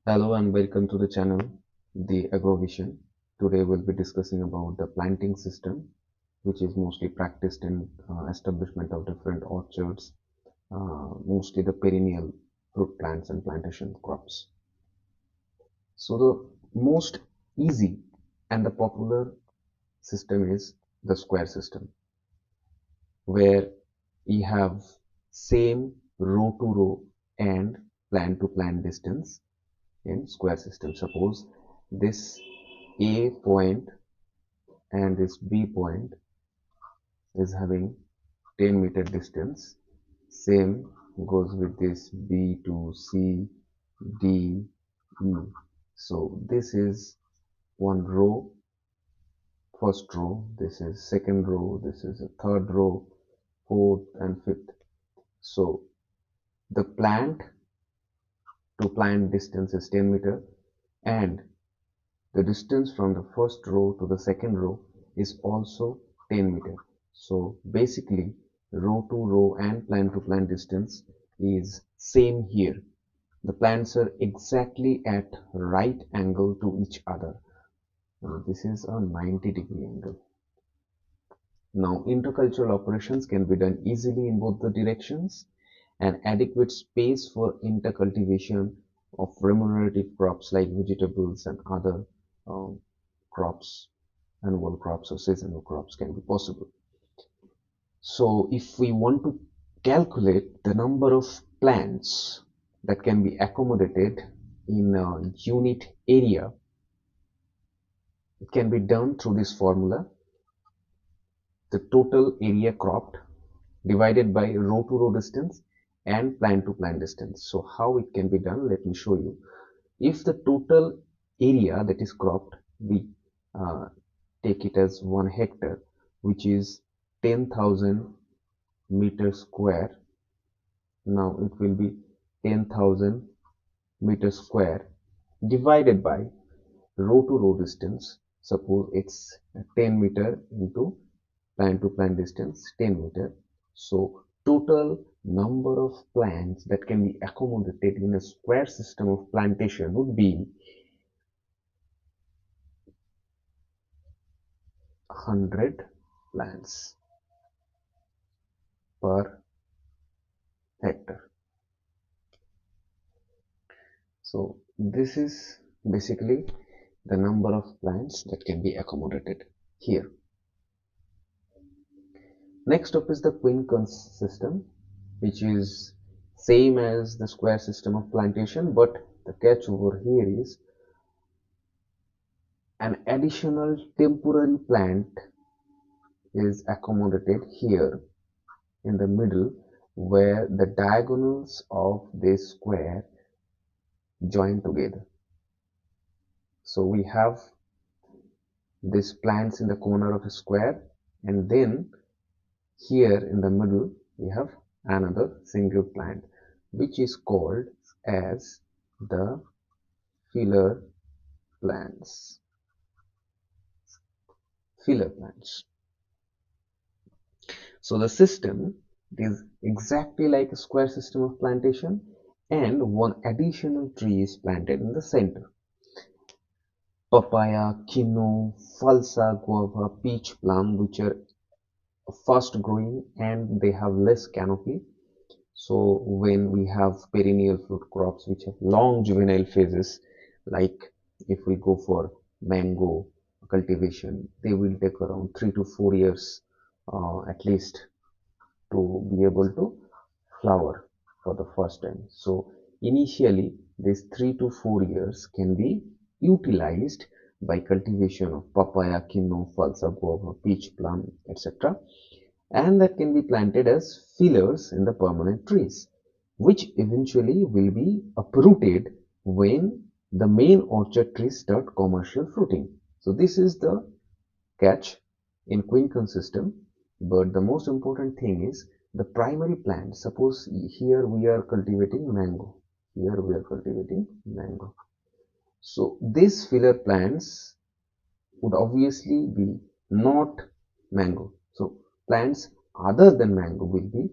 Hello and welcome to the channel, The Agrovision. Today we'll be discussing about the planting system, which is mostly practiced in establishment of different orchards, mostly the perennial fruit plants and plantation crops. So the most easy and the popular system is the square system, where we have same row to row and plant to plant distance in square system. Suppose this A point and this B point is having 10-meter distance. Same goes with this B to C, D, E. So this is one row, first row, this is second row, this is a third row, fourth and fifth. So the plant to plant distance is 10 meter and the distance from the first row to the second row is also 10 meter. So basically row to row and plant to plant distance is same here. The plants are exactly at right angle to each other. This is a 90-degree angle. Now intercultural operations can be done easily in both the directions, and adequate space for intercultivation of remunerative crops like vegetables and other um, crops, annual crops or seasonal crops can be possible. So if we want to calculate the number of plants that can be accommodated in a unit area, it can be done through this formula: the total area cropped divided by row to row distance and plant to plant distance. So how it can be done, let me show you. If the total area that is cropped, we take it as 1 hectare, which is 10,000 meters square. Now it will be 10,000 meters square divided by row to row distance. Suppose it's 10 meter into plant to plant distance 10 meter. So total number of plants that can be accommodated in a square system of plantation would be 100 plants per hectare. So this is basically the number of plants that can be accommodated here. Next up is the quincunx system, which is same as the square system of plantation, but the catch over here is an additional temporary plant is accommodated here in the middle, where the diagonals of this square join together. So we have these plants in the corner of a square, and then here in the middle we have another single plant, which is called as the filler plants. Filler plants. So the system is exactly like a square system of plantation, and one additional tree is planted in the center. Papaya, quinoa, falsa, guava, peach, plum, which are fast growing and they have less canopy. So when we have perennial fruit crops which have long juvenile phases, like if we go for mango cultivation, they will take around 3 to 4 years at least to be able to flower for the first time. So initially these 3 to 4 years can be utilized by cultivation of papaya, quinoa, falsa, guava, peach, plum, etc. And that can be planted as fillers in the permanent trees, which eventually will be uprooted when the main orchard trees start commercial fruiting. So this is the catch in quincunx system. But the most important thing is the primary plant. Suppose here we are cultivating mango. Here we are cultivating mango. So these filler plants would obviously be not mango. So plants other than mango will be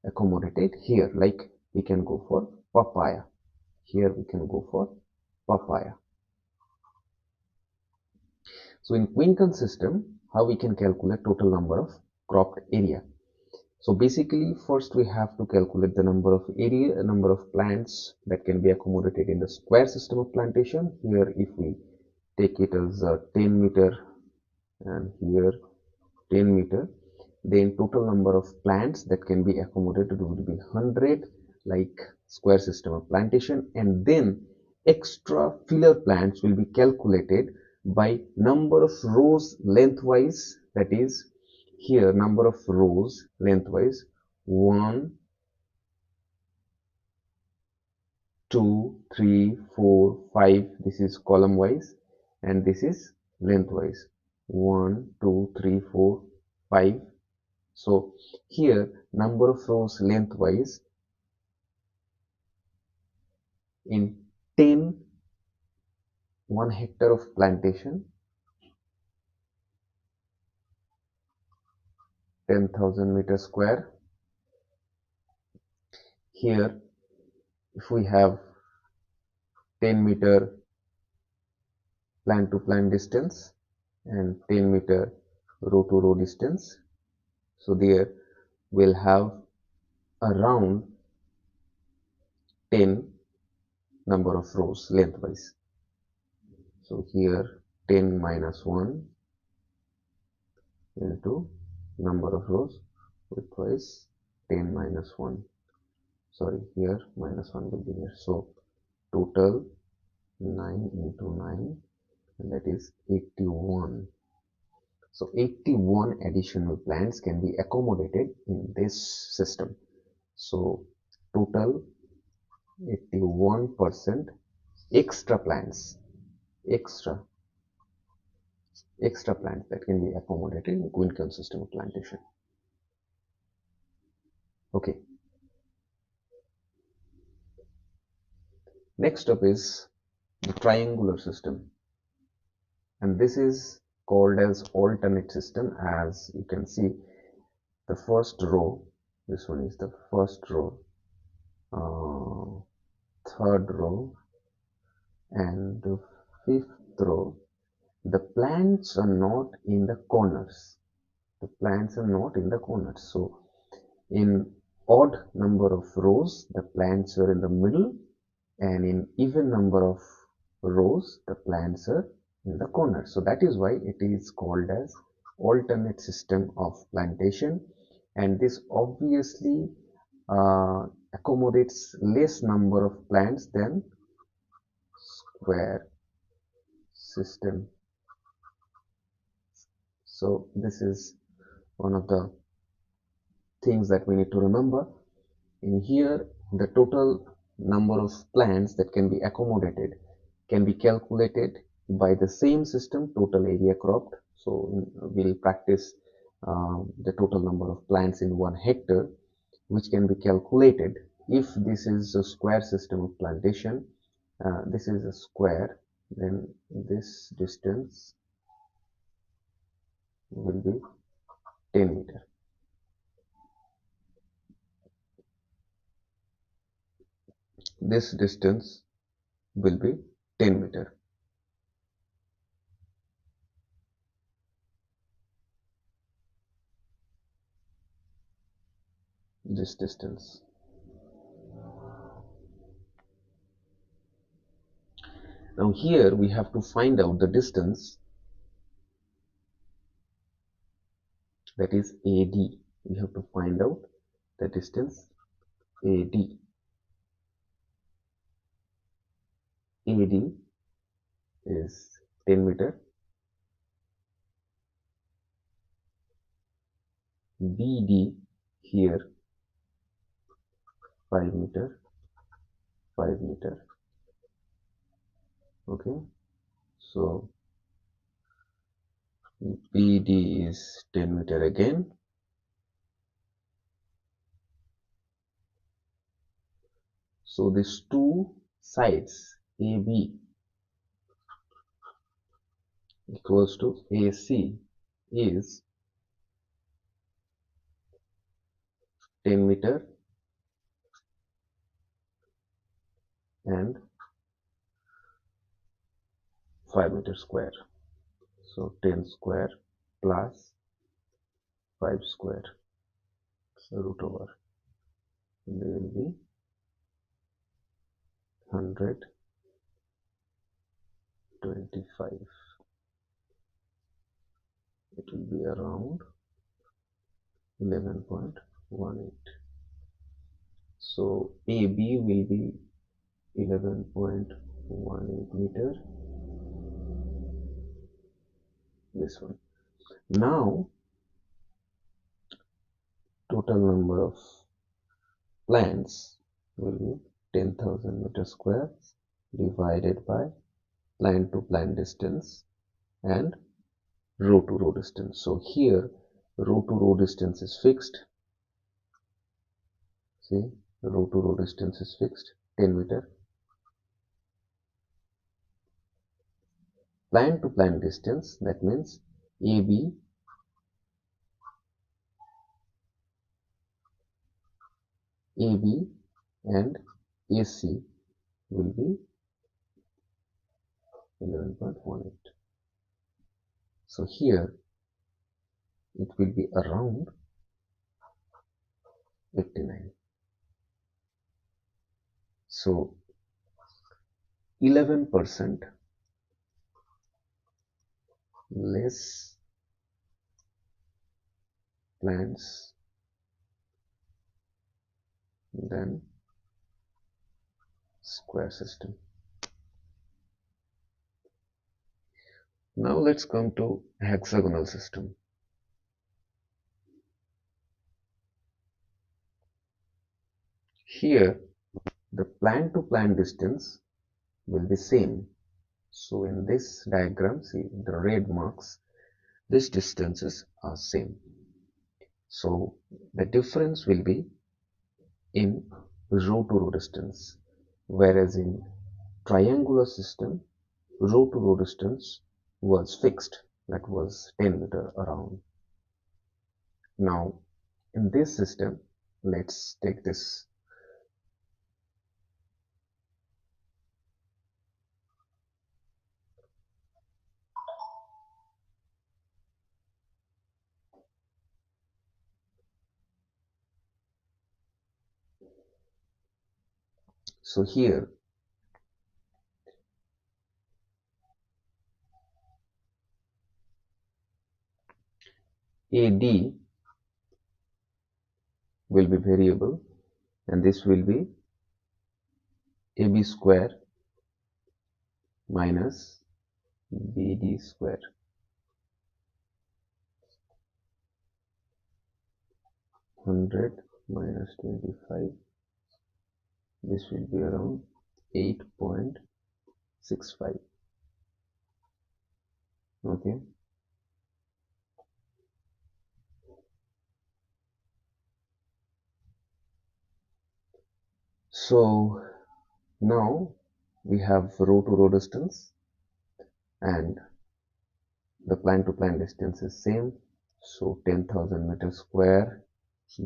accommodated here. Like we can go for papaya. Here we can go for papaya. So in Quinton system, how we can calculate total number of cropped area? So basically, first we have to calculate the number of area, number of plants that can be accommodated in the square system of plantation. Here, if we take it as 10 meter and here 10 meter, then total number of plants that can be accommodated would be 100, like square system of plantation, and then extra filler plants will be calculated by number of rows lengthwise, that is here number of rows lengthwise 1 2 3 4 5, this is column wise and this is lengthwise 1 2 3 4 5. So here number of rows lengthwise in 10 1 hectare of plantation, 10,000 meter square. Here if we have 10 meter plant to plant distance and 10 meter row to row distance, so there we'll have around 10 number of rows lengthwise. So here 10 minus 1 into number of rows widthwise 10 minus 1, sorry, here minus 1 will be here. So total 9 into 9, and that is 81. So 81 additional plants can be accommodated in this system. So total 81% extra plants, extra plants that can be accommodated in Quinton system of plantation. Okay. Next up is the triangular system, and this is called as alternate system. As you can see, the first row, this one is the first row, third row and the fifth row, the plants are not in the corners. The plants are not in the corners. So in odd number of rows, the plants are in the middle, and in even number of rows, the plants are in the corner. So that is why it is called as alternate system of plantation, and this obviously accommodates less number of plants than square system. So this is one of the things that we need to remember. In here, the total number of plants that can be accommodated can be calculated by the same system, total area cropped. So we'll practice the total number of plants in 1 hectare, which can be calculated if this is a square system of plantation. This is a square, then this distance will be 10 meter. This distance will be 10 meter. This distance. Now here we have to find out the distance, that is AD. We have to find out the distance AD. AD is 10 meter. BD here 5 meter, 5 meter. Okay, so BD is 10 meter again. So these two sides AB equals to AC is 10 meter and 5 meter square. So 10 square plus 5 square, so root over, and there will be 125. It will be around 11.18. So AB will be 11.18 meter. This one. Now total number of plants will be 10,000 meter square divided by plant to plant distance and row to row distance. So here row to row distance is fixed. See, row to row distance is fixed, 10 meter. Plant to plant distance, that means AB and AC will be 11.18. So here it will be around 89. So 11% less plants than square system. Now let's come to hexagonal system. Here the plant to plant distance will be same. So in this diagram, see the red marks, these distances are same. So the difference will be in row to row distance, whereas in triangular system, row to row distance was fixed, that was 10 meter around. Now in this system, let's take this. So here AD will be variable and this will be AB square minus BD square. 100 minus 25, this will be around 8.65. Okay. So now we have row to row distance and the plant to plant distance is same. So 10,000 meters square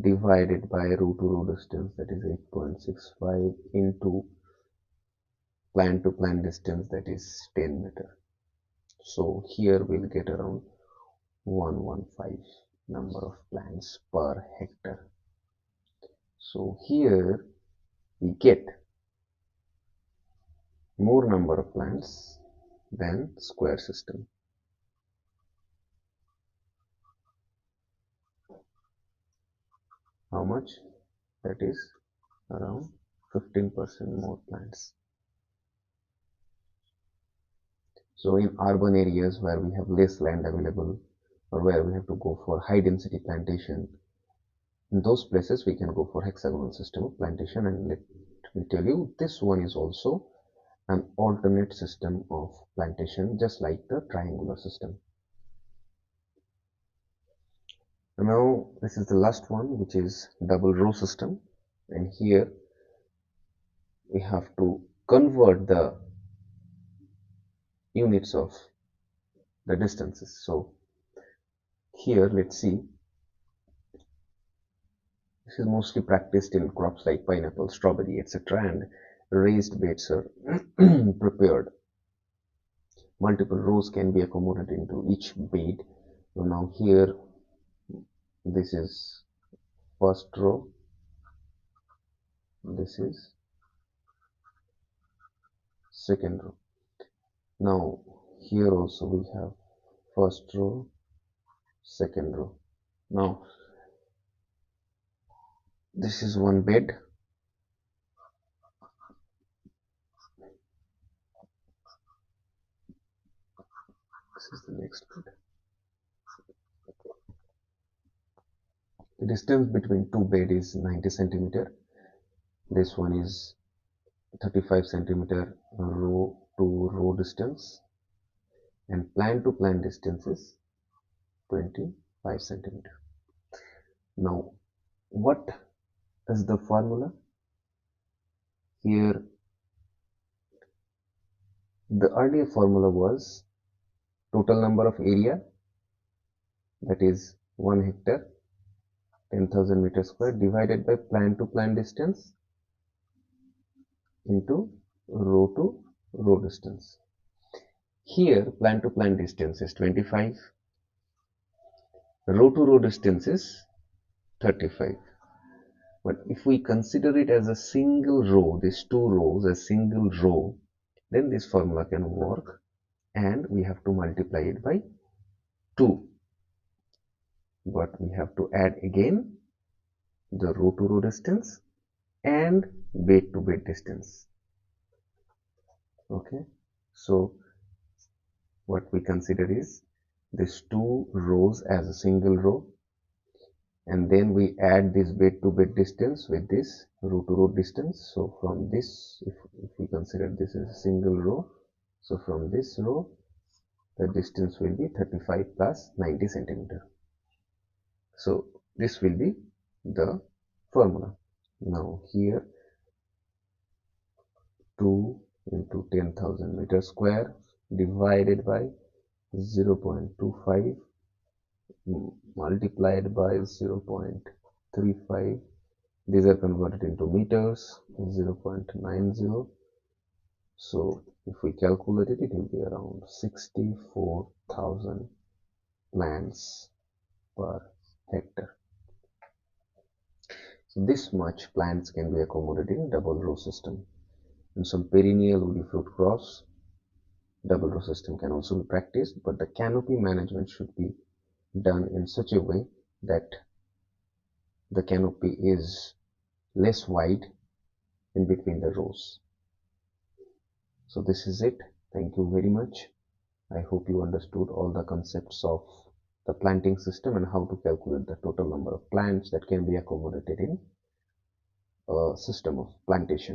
divided by row to row distance, that is 8.65, into plant to plant distance, that is 10 meter. So here we'll get around 115 number of plants per hectare. So here we get more number of plants than square system. How much? That is around 15% more plants. So in urban areas where we have less land available or where we have to go for high density plantation, in those places we can go for hexagonal system of plantation, and let me tell you, this one is also an alternate system of plantation just like the triangular system. Now this is the last one, which is double row system, and here we have to convert the units of the distances. So here let's see, this is mostly practiced in crops like pineapple, strawberry, etc., and raised beds are prepared. multiple rows can be accommodated into each bed. So now here, this is first row, this is second row. Now here also we have first row, second row. Now this is one bed. This is the next bed. The distance between two beds is 90 centimeter. This one is 35 centimeter row to row distance, and plan to plan distance is 25 centimeter. Now what is the formula? Here the earlier formula was total number of area, that is 1 hectare, 10,000 meters square, divided by plan to plan distance into row to row distance. Here plan to plan distance is 25, row to row distance is 35. But if we consider it as a single row, these two rows a single row, then this formula can work, and we have to multiply it by 2. But we have to add again the row to row distance and bed to bed distance. Okay, so what we consider is these two rows as a single row, and then we add this bed to bed distance with this row to row distance. So from this, if we consider this as a single row, so from this row the distance will be 35 plus 90 centimeter. So this will be the formula. Now here 2 into 10,000 meter square divided by 0.25 multiplied by 0.35. These are converted into meters, 0.90. So if we calculate it, it will be around 64,000 plants per hectare. So this much plants can be accommodated in double row system. In some perennial woody fruit crops, double row system can also be practiced, but the canopy management should be done in such a way that the canopy is less wide in between the rows. So this is it. Thank you very much. I hope you understood all the concepts of the planting system and how to calculate the total number of plants that can be accommodated in a system of plantation.